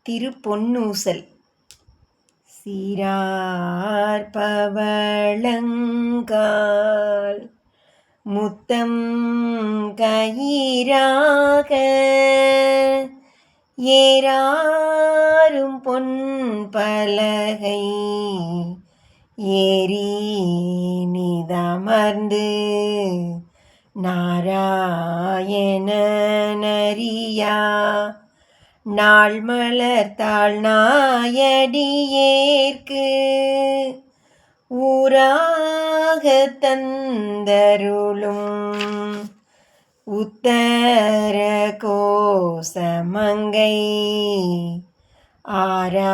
திருப்பொன்னூசல். சீரார் பவளங்கால் முத்தம் கயிறாக ஏறாரும் பொன் பலகை ஏறி நிதமர்ந்து நாராயண நரியா நாள் மலர்த்தாள் நாயடியேற்கு ஊராக தந்தருளும் உத்தர கோசமங்கை ஆராமுதின்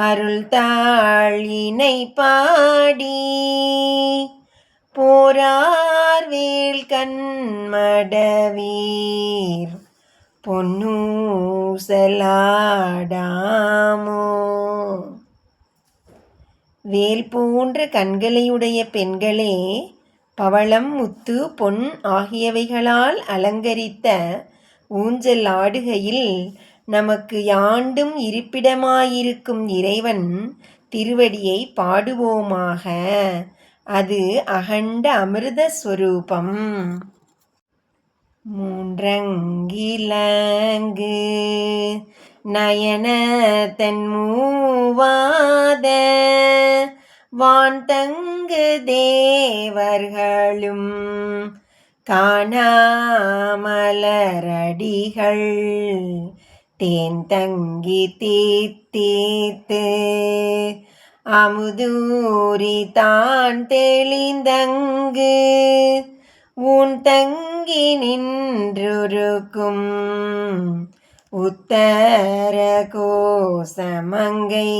அருள் தாழினை பாடி போரார் வேல் கண்மடவீர் பொன்னூசலாடாமோ. வேல் போன்ற கண்களையுடைய பெண்களே, பவளம் முத்து பொன் ஆகியவைகளால் அலங்கரித்த ஊஞ்சல் ஆடுகையில் நமக்கு யாண்டும் இருப்பிடமாயிருக்கும் இறைவன் திருவடியை பாடுவோமாக. அது அகண்ட அமிர்த ஸ்வரூபம். மூன்றங்கிலங்கு நயன தன்மூவாத வான்தங்கு தேவர்களும் காணாமலரடிகள் தேன் தங்கி தீத்தீத்து அமுதூரி தான் தெளிந்தங்கு ஊன் தங்கி நின்றுருக்கும் உத்தர கோசமங்கை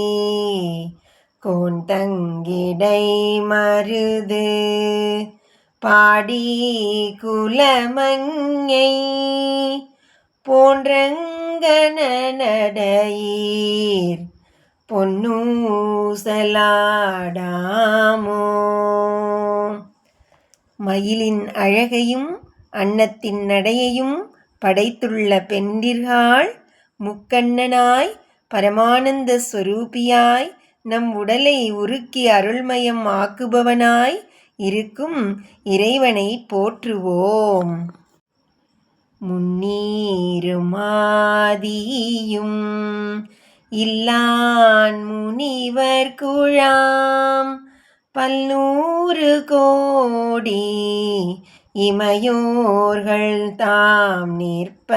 கோன் தங்கிடை மருது பாடி குலமங்கை போன்றங்கனடையீர் பொன்னூசலாடாமோ. மயிலின் அழகையும் அன்னத்தின் நடையையும் படைத்துள்ள பெண்டிர்காள் முக்கண்ணனாய் பரமானந்த ஸ்வரூபியாய் நம் உடலை உருக்கி அருள்மயம் ஆக்குபவனாய் இருக்கும் இறைவனை போற்றுவோம். முன்னீரும் ஆதியும் இல்லான் முனிவர் குழாம் பல்நூறு கோடி இமையோர்கள் தாம் நிற்ப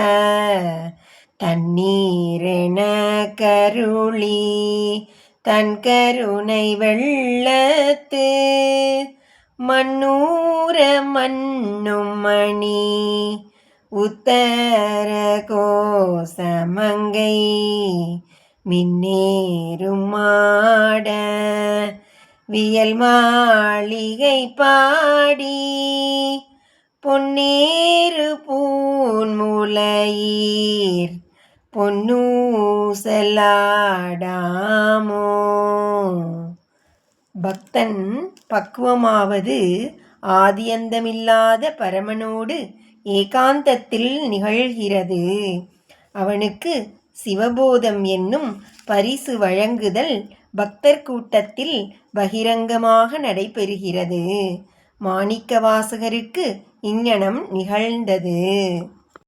தண்ணீரென கருளி தன் கருணை வெள்ளத்து மண்ணூர மண்ணும் மணி உத்தர கோசமங்கை மின்னேறும் மாட வியல் மாளிகை பாடி பொன்னேறு பூன்முலையீர் பொன்னூசலாடாமோ. பக்தன் பக்குவமாவது ஆதியந்தமில்லாத பரமனோடு ஏகாந்தத்தில் நிகழ்கிறது. அவனுக்கு சிவபோதம் என்னும் பரிசு வழங்குதல் பக்தர் கூட்டத்தில் பகிரங்கமாக நடைபெறுகிறது. மாணிக்கவாசகருக்கு இங்ஙனம் நிகழ்ந்தது.